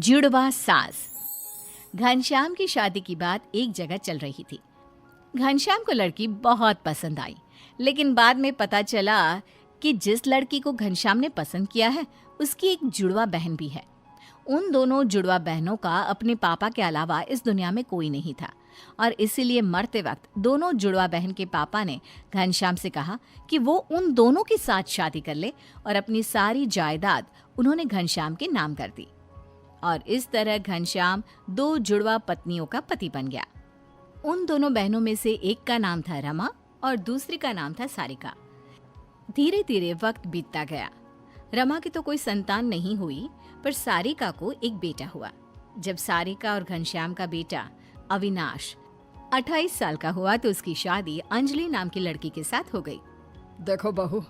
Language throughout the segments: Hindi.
जुड़वा सास। घनश्याम की शादी की बात एक जगह चल रही थी। घनश्याम को लड़की बहुत पसंद आई, लेकिन बाद में पता चला कि जिस लड़की को घनश्याम ने पसंद किया है उसकी एक जुड़वा बहन भी है। उन दोनों जुड़वा बहनों का अपने पापा के अलावा इस दुनिया में कोई नहीं था और इसीलिए मरते वक्त दोनों जुड़वा बहन के पापा ने घनश्याम से कहा कि वो उन दोनों के साथ शादी कर ले और अपनी सारी जायदाद उन्होंने घनश्याम के नाम कर दी। और इस तरह घनश्याम दो जुड़वा पत्नियों का पति बन गया। उन दोनों बहनों में से एक का नाम था रमा और दूसरी का नाम था सारिका। धीरे धीरे वक्त बीतता गया। रमा की तो कोई संतान नहीं हुई, पर सारिका को एक बेटा हुआ। जब सारिका और घनश्याम का बेटा अविनाश 28 साल का हुआ तो उसकी शादी अंजलि नाम की लड़की के साथ हो गई। देखो बहू,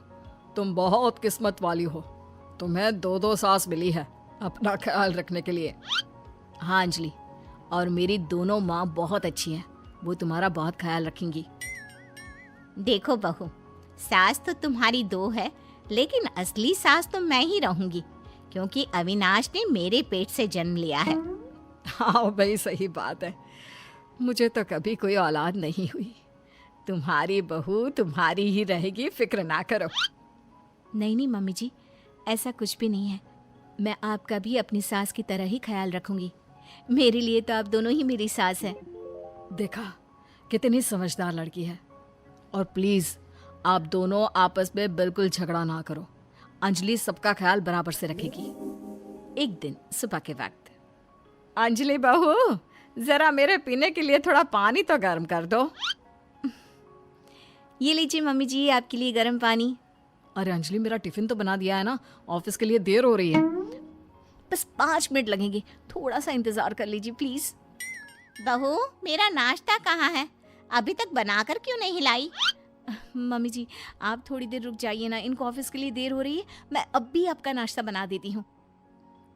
तुम बहुत किस्मत वाली हो। तुम्हें दो सास मिली है अपना ख्याल रखने के लिए। हाँ अंजलि, और मेरी दोनों माँ बहुत अच्छी हैं, वो तुम्हारा बहुत ख्याल रखेंगी। देखो बहू, सास तो तुम्हारी दो है, लेकिन असली सास तो मैं ही रहूंगी, क्योंकि अविनाश ने मेरे पेट से जन्म लिया है। हाँ भाई, सही बात है। मुझे तो कभी कोई औलाद नहीं हुई। तुम्हारी बहू तुम्हारी ही रहेगी, फिक्र ना करो। नहीं मम्मी जी, ऐसा कुछ भी नहीं है। मैं आपका भी अपनी सास की तरह ही ख्याल रखूंगी। मेरे लिए तो आप दोनों ही मेरी सास हैं। देखा कितनी समझदार लड़की है। और प्लीज आप दोनों आपस में बिल्कुल झगड़ा ना करो। अंजलि सबका ख्याल बराबर से रखेगी। एक दिन सुबह के वक्त, अंजलि बहू, जरा मेरे पीने के लिए थोड़ा पानी तो गर्म कर दो। ये लीजिए मम्मी जी, आपके लिए गर्म पानी। अरे अंजलि, मेरा टिफिन तो बना दिया है ना, ऑफिस के लिए देर हो रही है। बस 5 मिनट लगेंगे, थोड़ा सा इंतजार कर लीजिए प्लीज। बहू, मेरा नाश्ता कहाँ है? अभी तक बनाकर क्यों नहीं लाई? मम्मी जी, आप थोड़ी देर रुक जाइए ना, इनको ऑफिस के लिए देर हो रही है। मैं अब भी आपका नाश्ता बना देती हूँ।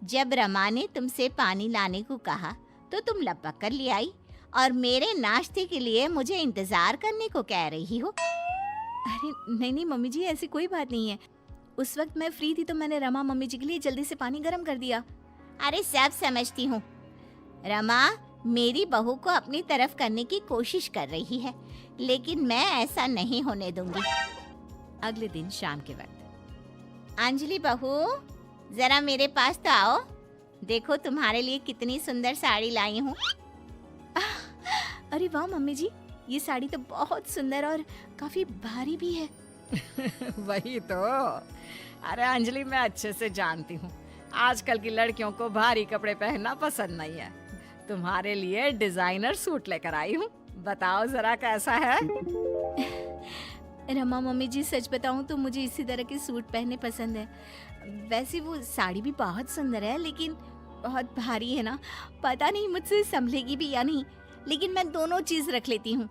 जब रमा ने तुमसे पानी लाने को कहा तो तुम लपक कर ले आई, और मेरे नाश्ते के लिए मुझे इंतजार करने को कह रही हो। अरे नहीं मम्मी जी, ऐसी कोई बात नहीं है। उस वक्त मैं फ्री थी तो मैंने रमा मम्मी जी के लिए जल्दी से पानी गर्म कर दिया। अरे सब समझती हूँ। रमा मेरी बहू को अपनी तरफ करने की कोशिश कर रही है, लेकिन मैं ऐसा नहीं होने दूंगी। अगले दिन शाम के वक्त, अंजलि बहू, जरा मेरे पास तो आओ। देखो तुम्हारे लिए कितनी सुंदर साड़ी लाई हूँ। अरे वाह मम्मी जी, ये साड़ी तो बहुत सुंदर और काफी भारी भी है। वही तो। अरे अंजलि, मैं अच्छे से जानती हूँ आजकल की लड़कियों को भारी कपड़े पहनना पसंद नहीं है। तुम्हारे लिए डिजाइनर सूट लेकर आई हूँ, बताओ जरा कैसा है। रमा मम्मी जी, सच बताऊं तो मुझे इसी तरह के सूट पहनने पसंद है। वैसे वो साड़ी भी बहुत सुंदर है, लेकिन बहुत भारी है ना, पता नहीं मुझसे संभलेगी भी या नहीं, लेकिन मैं दोनों चीज रख लेती हूँ।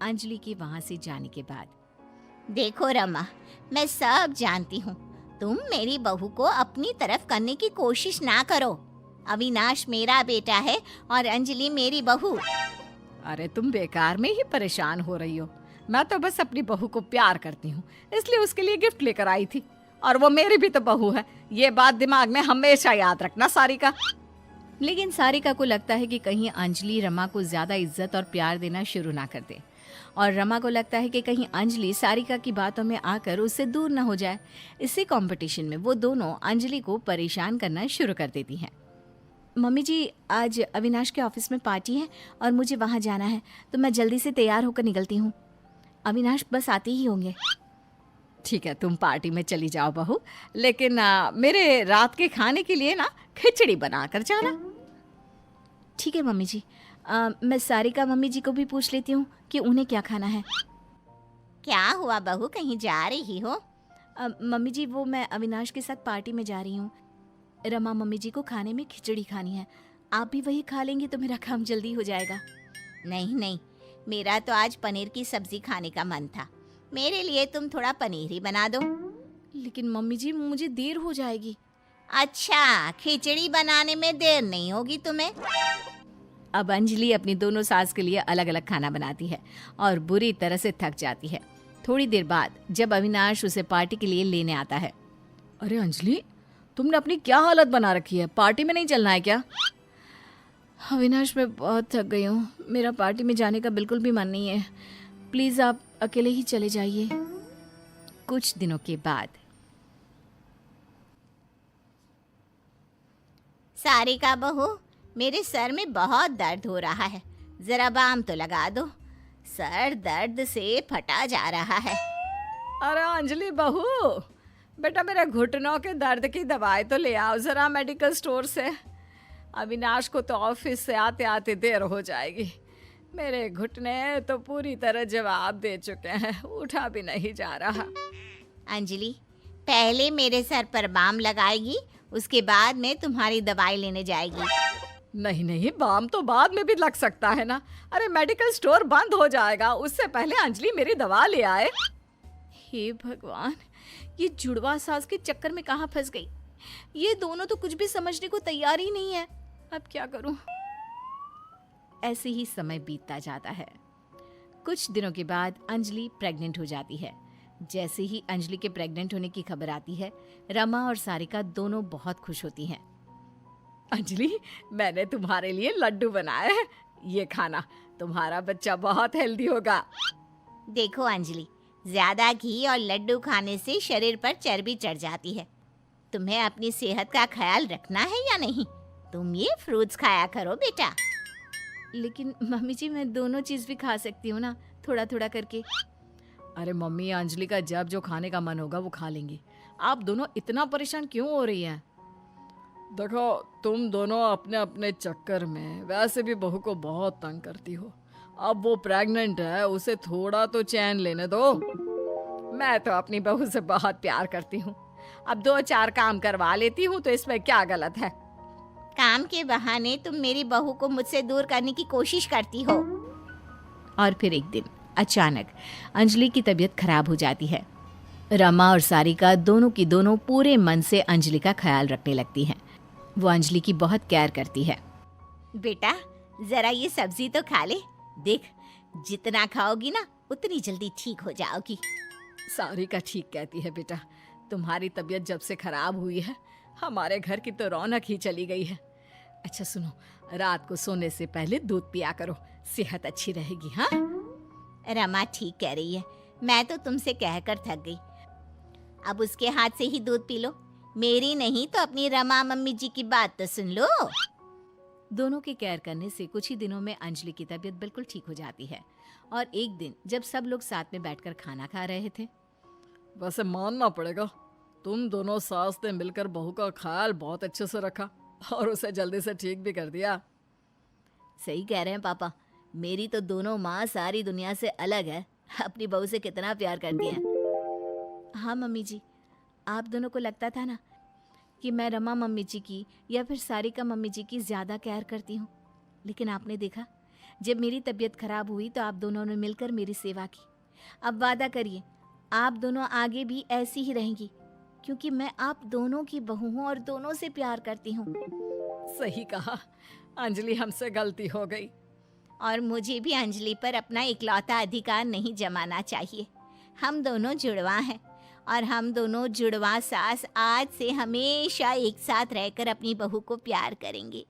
अंजलि के वहां से जाने के बाद, देखो रमा, मैं सब जानती हूँ। तुम मेरी बहू को अपनी तरफ करने की कोशिश ना करो। अविनाश मेरा बेटा है और अंजलि मेरी बहू। अरे तुम बेकार में ही परेशान हो रही हो। मैं तो बस अपनी बहू को प्यार करती हूँ, इसलिए उसके लिए गिफ्ट लेकर आई थी। और वो मेरी भी तो बहू है, ये बात दिमाग में हमेशा याद रखना सारिका। लेकिन सारिका को लगता है कि कहीं अंजलि रमा को ज्यादा इज्जत और प्यार देना शुरू ना कर दे, और रमा को लगता है कि कहीं अंजलि सारिका की बातों में आकर उससे दूर ना हो जाए। इसी कंपटीशन में वो दोनों अंजलि को परेशान करना शुरू कर देती हैं। मम्मी जी, आज अविनाश के ऑफिस में पार्टी है और मुझे वहाँ जाना है, तो मैं जल्दी से तैयार होकर निकलती हूँ। अविनाश बस आते ही होंगे। ठीक है, तुम पार्टी में चली जाओ बहू, लेकिन मेरे रात के खाने के लिए ना खिचड़ी बना कर जाना। ठीक है मम्मी जी। मैं सारिका मम्मी जी को भी पूछ लेती हूँ कि उन्हें क्या खाना है। क्या हुआ बहू, कहीं जा रही हो? मम्मी जी, वो मैं अविनाश के साथ पार्टी में जा रही हूँ। रमा मम्मी जी को खाने में खिचड़ी खानी है। आप भी वही खा लेंगी तो मेरा काम जल्दी हो जाएगा। नहीं, मेरा तो आज पनीर की सब्जी खाने का मन था। मेरे लिए तुम थोड़ा पनीर ही बना दो। लेकिन मम्मी जी, मुझे देर हो जाएगी। अच्छा, खिचड़ी बनाने में देर नहीं होगी तुम्हें? अब अंजलि अपनी दोनों सास के लिए अलग अलग खाना बनाती है और बुरी तरह से थक जाती है। थोड़ी देर बाद जब अविनाश उसे पार्टी के लिए लेने आता है, अरे अंजलि, तुमने अपनी क्या हालत बना रखी है? पार्टी में नहीं चलना है क्या? अविनाश, मैं बहुत थक गई हूँ, मेरा पार्टी में जाने का बिल्कुल भी मन नहीं है। प्लीज़ आप अकेले ही चले जाइए। कुछ दिनों के बाद सारिका बहू, मेरे सर में बहुत दर्द हो रहा है, जरा बाम तो लगा दो। सर दर्द से फटा जा रहा है। अरे अंजलि बहू, बेटा मेरे घुटनों के दर्द की दवाई तो ले आओ जरा मेडिकल स्टोर से। अविनाश को तो ऑफिस से आते आते देर हो जाएगी। मेरे घुटने तो पूरी तरह जवाब दे चुके हैं, उठा भी नहीं जा रहा। अंजलि, पहले मेरे सर पर बाम लगाएगी, उसके बाद में तुम्हारी दवाई लेने जाएगी। नहीं नहीं, बाम तो बाद में भी लग सकता है ना। अरे मेडिकल स्टोर बंद हो जाएगा, उससे पहले अंजलि मेरी दवा ले आए। हे भगवान, ये जुड़वा सास के चक्कर में कहाँ फंस गई। ये दोनों तो कुछ भी समझने को तैयार ही नहीं है। अब क्या करूं? ऐसे ही समय बीतता जाता है। कुछ दिनों के बाद अंजलि प्रेग्नेंट हो जाती है। जैसे ही अंजलि के प्रेग्नेंट होने की खबर आती है, रमा और सारिका दोनों बहुत खुश होती हैं। अंजलि, मैंने तुम्हारे लिए लड्डू बनाए हैं, ये खाना, तुम्हारा बच्चा बहुत हेल्दी होगा। देखो अंजलि, ज्यादा घी और लड्डू खाने से शरीर पर चर्बी चढ़ जाती है। तुम्हें अपनी सेहत का ख्याल रखना है या नहीं? तुम ये फ्रूट्स खाया करो बेटा। लेकिन मम्मी जी, मैं दोनों चीज भी खा सकती हूँ ना, थोड़ा थोड़ा करके। अरे मम्मी, अंजलि का जब जो खाने का मन होगा वो खा लेंगी। आप दोनों इतना परेशान क्यों हो रही हैं? देखो, तुम दोनों अपने अपने चक्कर में वैसे भी बहू को बहुत तंग करती हो। अब वो प्रेग्नेंट है, उसे थोड़ा तो चैन लेने दो। मैं तो अपनी बहू से बहुत प्यार करती हूँ, अब 2-4 काम करवा लेती हूँ, तो इसमें क्या गलत है? काम के बहाने तुम मेरी बहू को मुझसे दूर करने की कोशिश करती हो। और फिर एक दिन अचानक अंजलि की तबीयत खराब हो जाती है। रमा और सारिका दोनों की दोनों पूरे मन से अंजलि का ख्याल रखने लगती हैं। वो अंजलि की बहुत केयर करती है। बेटा, जरा ये सब्जी तो खा ले, देख जितना खाओगी ना उतनी जल्दी ठीक हो जाओगी। सारिका ठीक कहती है बेटा, तुम्हारी तबीयत जब से खराब हुई है, हमारे घर की तो रौनक ही चली गई है। अच्छा सुनो, रात को सोने से पहले दूध पिया करो, सेहत अच्छी रहेगी। हाँ रमा ठीक कह रही है, मैं तो तुमसे कहकर थक गई। अब उसके हाथ से ही दूध पी लो, मेरी नहीं तो अपनी रमा मम्मी जी की बात तो सुन लो। दोनों के केयर करने से कुछ ही दिनों में अंजलि की तबीयत बिल्कुल ठीक हो जाती है। और एक दिन जब सब लोग साथ में बैठकर खाना खा रहे थे, वैसे मानना पड़ेगा, तुम दोनों सास ने मिलकर बहू का ख्याल बहुत अच्छे से रखा और उसे जल्दी से ठीक भी कर दिया। सही कह रहे हैं पापा, मेरी तो दोनों माँ सारी दुनिया से अलग है, अपनी बहू से कितना प्यार करती हैं। हाँ मम्मी जी, आप दोनों को लगता था ना कि मैं रमा मम्मी जी की या फिर सारिका मम्मी जी की ज़्यादा केयर करती हूँ, लेकिन आपने देखा, जब मेरी तबीयत खराब हुई तो आप दोनों ने मिलकर मेरी सेवा की। अब वादा करिए, आप दोनों आगे भी ऐसी ही रहेंगी, क्योंकि मैं आप दोनों की बहू हूँ और दोनों से प्यार करती हूँ। सही कहा अंजलि, हमसे गलती हो गई। और मुझे भी अंजलि पर अपना इकलौता अधिकार नहीं जमाना चाहिए। हम दोनों जुड़वा हैं और हम दोनों जुड़वा सास आज से हमेशा एक साथ रहकर अपनी बहू को प्यार करेंगे।